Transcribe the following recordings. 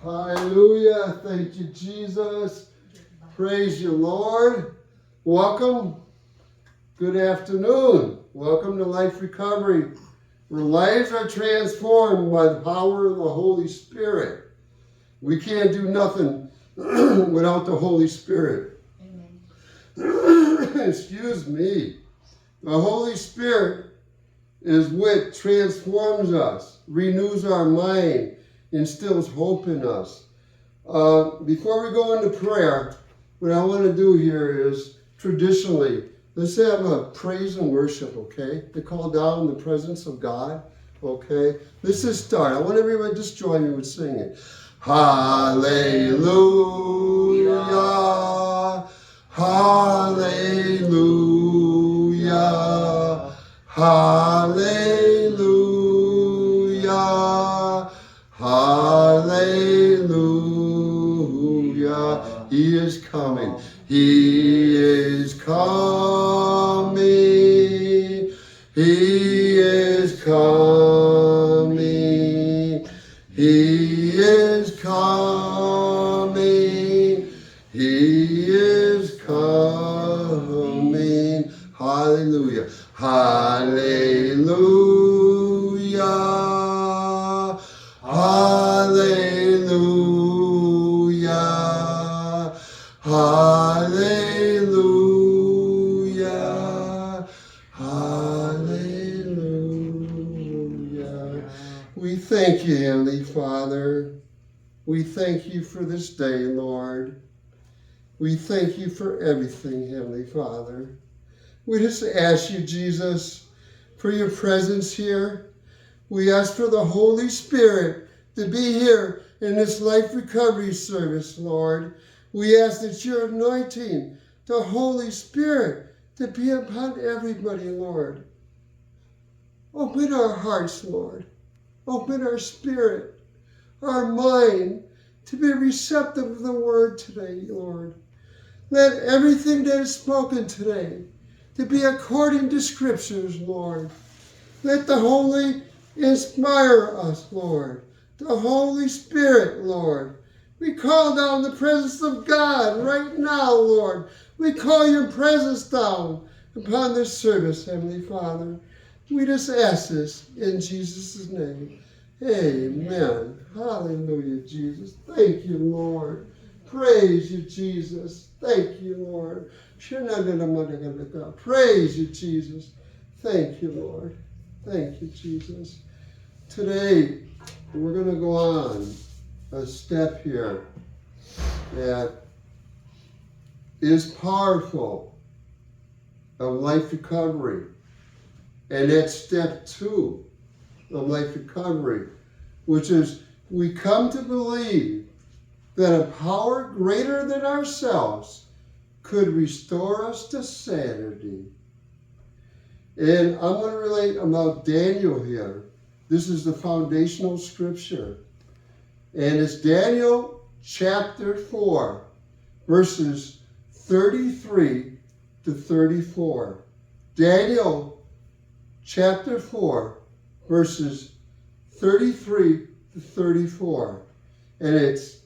Hallelujah. Thank you, Jesus. Praise you, Lord. Welcome. Good afternoon. Welcome to Life Recovery, where lives are transformed by the power of the Holy Spirit. We can't do nothing without the Holy Spirit. Amen. Excuse me. The Holy Spirit is what transforms us, renews our mind, instills hope in us. Before we go into prayer, what I want to do here is, traditionally, let's have a praise and worship, okay? To call down the presence of God, okay? Let's just start. I want everybody to just join me with singing. Hallelujah, hallelujah, hallelujah, hallelujah. He is coming. He is coming. He is coming. He is coming. He is coming. Hallelujah. Hallelujah. Hallelujah. Hallelujah. Hallelujah. We thank you, Heavenly Father. We thank you for this day, Lord. We thank you for everything, Heavenly Father. We just ask you, Jesus, for your presence here. We ask for the Holy Spirit to be here in this life recovery service, Lord. We ask that your anointing, the Holy Spirit, to be upon everybody, Lord. Open our hearts, Lord. Open our spirit, our mind, to be receptive of the word today, Lord. Let everything that is spoken today to be according to scriptures, Lord. Let the Holy inspire us, Lord. The Holy Spirit, Lord. We call down the presence of God right now, Lord. We call your presence down upon this service, Heavenly Father. We just ask this in Jesus' name. Amen. Hallelujah, Jesus. Thank you, Lord. Praise you, Jesus. Thank you, Lord. Praise you, Jesus. Thank you, Lord. Thank you, Jesus. Today, we're going to go on a step here that is powerful of life recovery. And that's step 2 of life recovery, which is we come to believe that a power greater than ourselves could restore us to sanity. And I'm going to relate about Daniel here. This is the foundational scripture. And it's Daniel chapter 4, verses 33 to 34. Daniel chapter 4, verses 33 to 34. And it's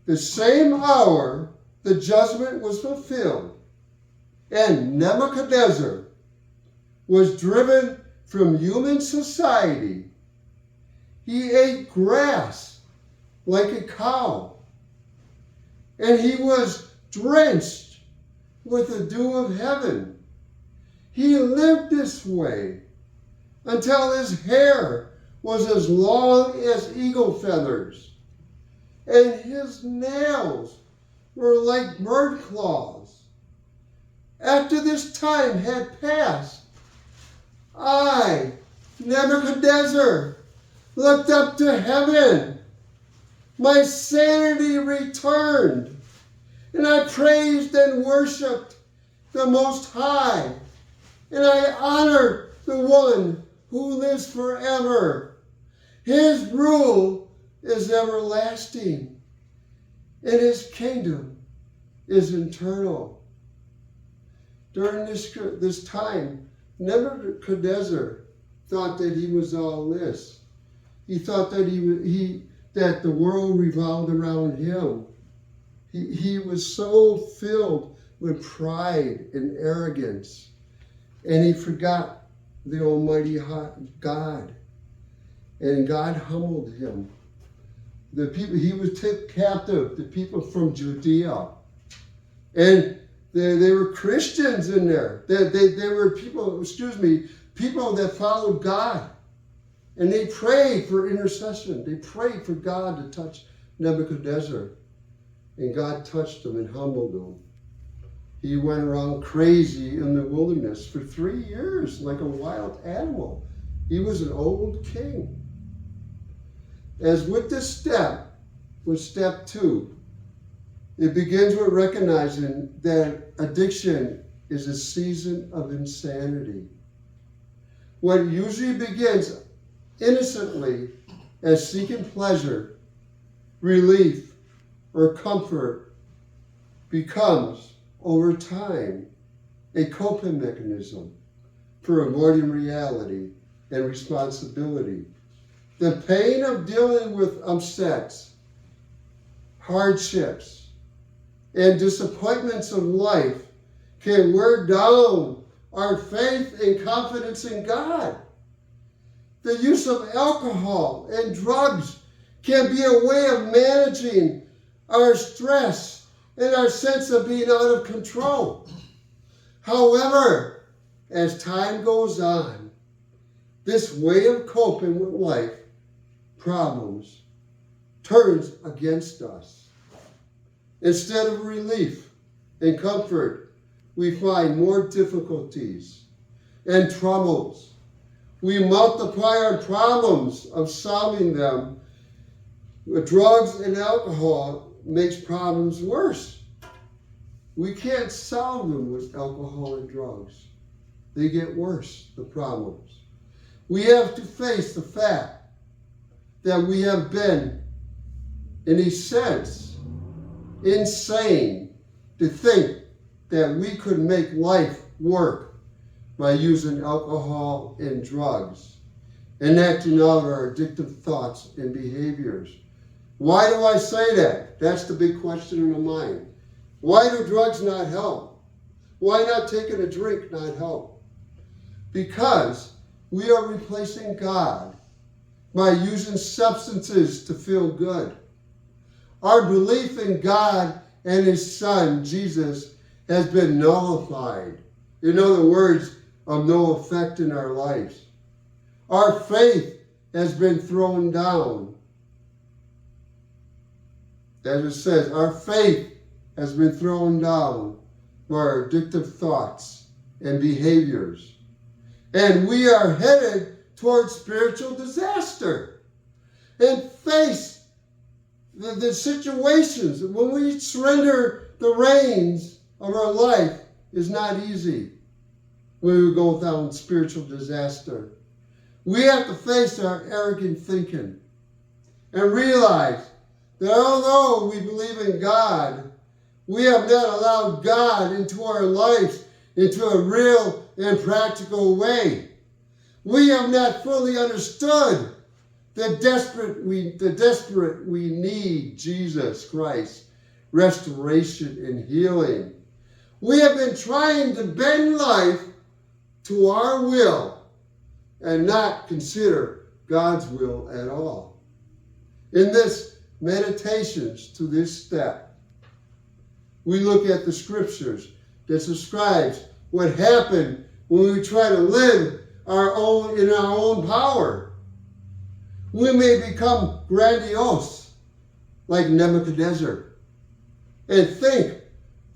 the same hour the judgment was fulfilled, and Nebuchadnezzar was driven from human society. He ate grass like a cow, and he was drenched with the dew of heaven. He lived this way until his hair was as long as eagle feathers, and his nails were like bird claws. After this time had passed, I, Nebuchadnezzar, looked up to heaven. My sanity returned, and I praised and worshiped the Most High, and I honored the one who lives forever. His rule is everlasting, and his kingdom is eternal. During this time, Nebuchadnezzar thought that he was all this. He thought that that the world revolved around him. He was so filled with pride and arrogance, and he forgot the Almighty God. And God humbled him. The people he was taken captive, the people from Judea, and they were Christians in there. They were people that followed God. And they prayed for intercession. They prayed for God to touch Nebuchadnezzar. And God touched him and humbled him. He went around crazy in the wilderness for 3 years like a wild animal. He was an old king. As with this step, with step 2, it begins with recognizing that addiction is a season of insanity. What usually begins innocently as seeking pleasure, relief, or comfort becomes, over time, a coping mechanism for avoiding reality and responsibility. The pain of dealing with upsets, hardships, and disappointments of life can wear down our faith and confidence in God. The use of alcohol and drugs can be a way of managing our stress and our sense of being out of control. However, as time goes on, this way of coping with life problems turns against us. Instead of relief and comfort, we find more difficulties and troubles. We multiply our problems of solving them. Drugs and alcohol makes problems worse. We can't solve them with alcohol and drugs. They get worse, the problems. We have to face the fact that we have been, in a sense, insane to think that we could make life work by using alcohol and drugs, enacting out our addictive thoughts and behaviors. Why do I say that? That's the big question in the mind. Why do drugs not help? Why not taking a drink not help? Because we are replacing God by using substances to feel good. Our belief in God and His Son, Jesus, has been nullified. In other words, of no effect in our lives. Our faith has been thrown down. As it says, our faith has been thrown down by our addictive thoughts and behaviors. And we are headed towards spiritual disaster. And face the situations when we surrender the reins of our life is not easy. When we go down spiritual disaster, we have to face our arrogant thinking and realize that although we believe in God, we have not allowed God into our lives into a real and practical way. We have not fully understood the desperate we need Jesus Christ, restoration and healing. We have been trying to bend life to our will and not consider God's will at all. In this meditations to this step, we look at the scriptures that describes what happened when we try to live in our own power. We may become grandiose like Nebuchadnezzar and think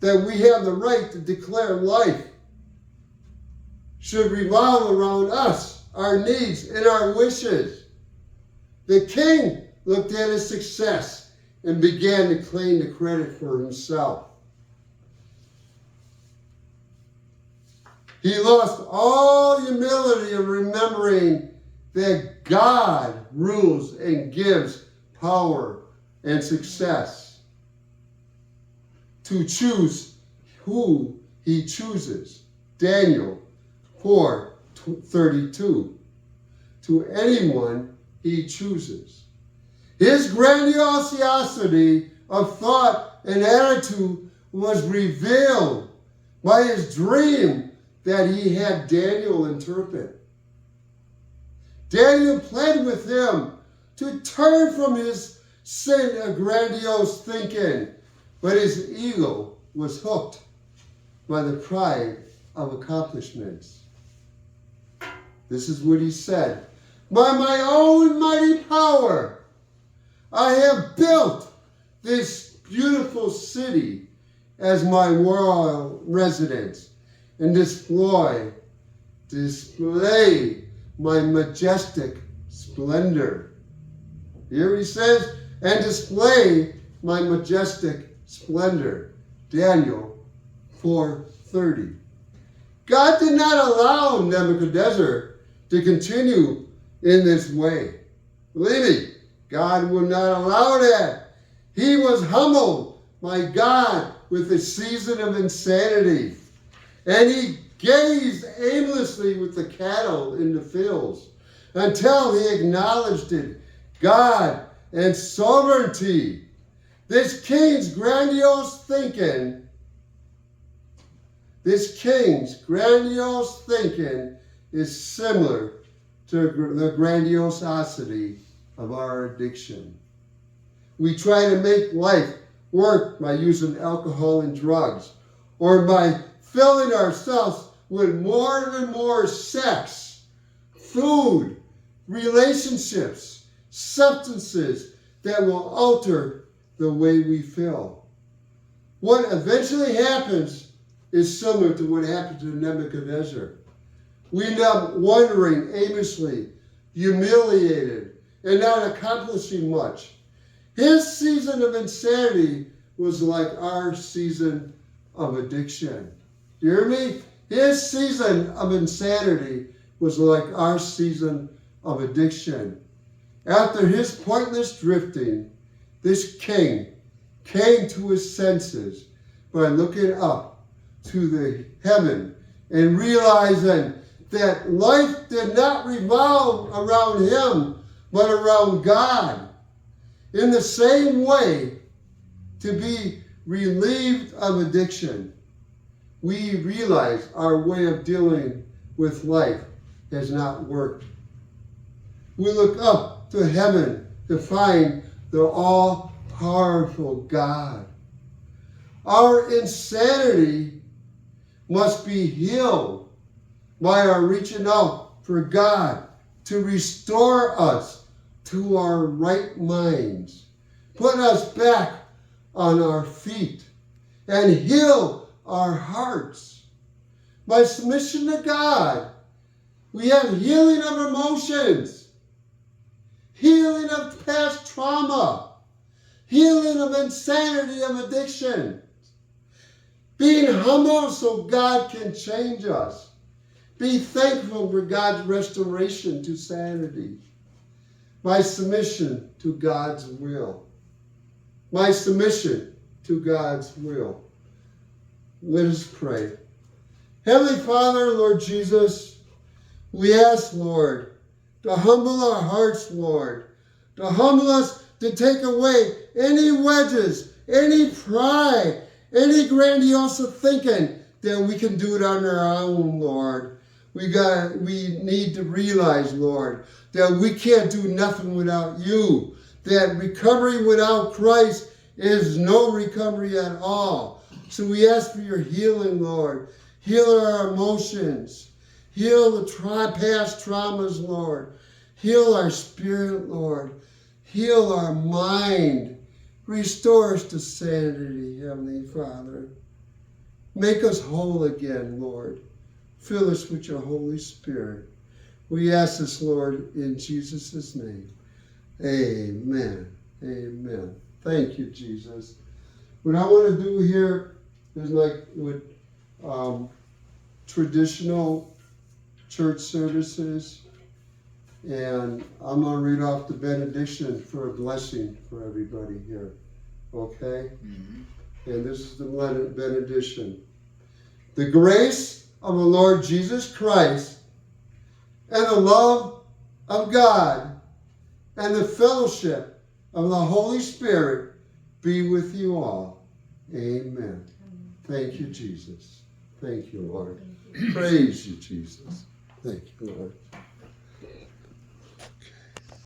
that we have the right to declare life should revolve around us, our needs, and our wishes. The king looked at his success and began to claim the credit for himself. He lost all humility of remembering that God rules and gives power and success to choose who He chooses. Daniel 4:32. To anyone he chooses. His grandiosity of thought and attitude was revealed by his dream that he had Daniel interpret. Daniel pled with him to turn from his sin of grandiose thinking, but his ego was hooked by the pride of accomplishments. This is what he said. By my own mighty power, I have built this beautiful city as my royal residence and display my majestic splendor. Here he says, and display my majestic splendor. Daniel 4:30. God did not allow Nebuchadnezzar to continue in this way. Believe me, God would not allow that. He was humbled by God with a season of insanity. And he gazed aimlessly with the cattle in the fields until he acknowledged it, God and sovereignty. This king's grandiose thinking is similar to the grandiosity of our addiction. We try to make life work by using alcohol and drugs, or by filling ourselves with more and more sex, food, relationships, substances that will alter the way we feel. What eventually happens is similar to what happened to Nebuchadnezzar. We end up wandering aimlessly, humiliated, and not accomplishing much. His season of insanity was like our season of addiction. You hear me? His season of insanity was like our season of addiction. After his pointless drifting, this king came to his senses by looking up to the heaven and realizing that life did not revolve around him, but around God. In the same way, to be relieved of addiction, we realize our way of dealing with life has not worked. We look up to heaven to find the all-powerful God. Our insanity must be healed by our reaching out for God to restore us to our right minds, put us back on our feet, and heal our hearts. By submission to God, we have healing of emotions, healing of past trauma, healing of insanity, of addiction, being humble so God can change us. Be thankful for God's restoration to sanity. My submission to God's will. My submission to God's will. Let us pray. Heavenly Father, Lord Jesus, we ask, Lord, to humble our hearts, Lord, to humble us, to take away any wedges, any pride, any grandiose thinking that we can do it on our own, Lord. We need to realize, Lord, that we can't do nothing without you. That recovery without Christ is no recovery at all. So we ask for your healing, Lord. Heal our emotions. Heal the past traumas, Lord. Heal our spirit, Lord. Heal our mind. Restore us to sanity, Heavenly Father. Make us whole again, Lord. Fill us with your Holy Spirit. We ask this, Lord, in Jesus' name. Amen. Amen. Thank you, Jesus. What I want to do here is like with traditional church services, and I'm going to read off the benediction for a blessing for everybody here. Okay? Mm-hmm. And this is the benediction. The grace of the Lord Jesus Christ and the love of God and the fellowship of the Holy Spirit be with you all. Amen. Thank you, Jesus. Thank you, Lord. Praise you, Jesus. Thank you, Lord.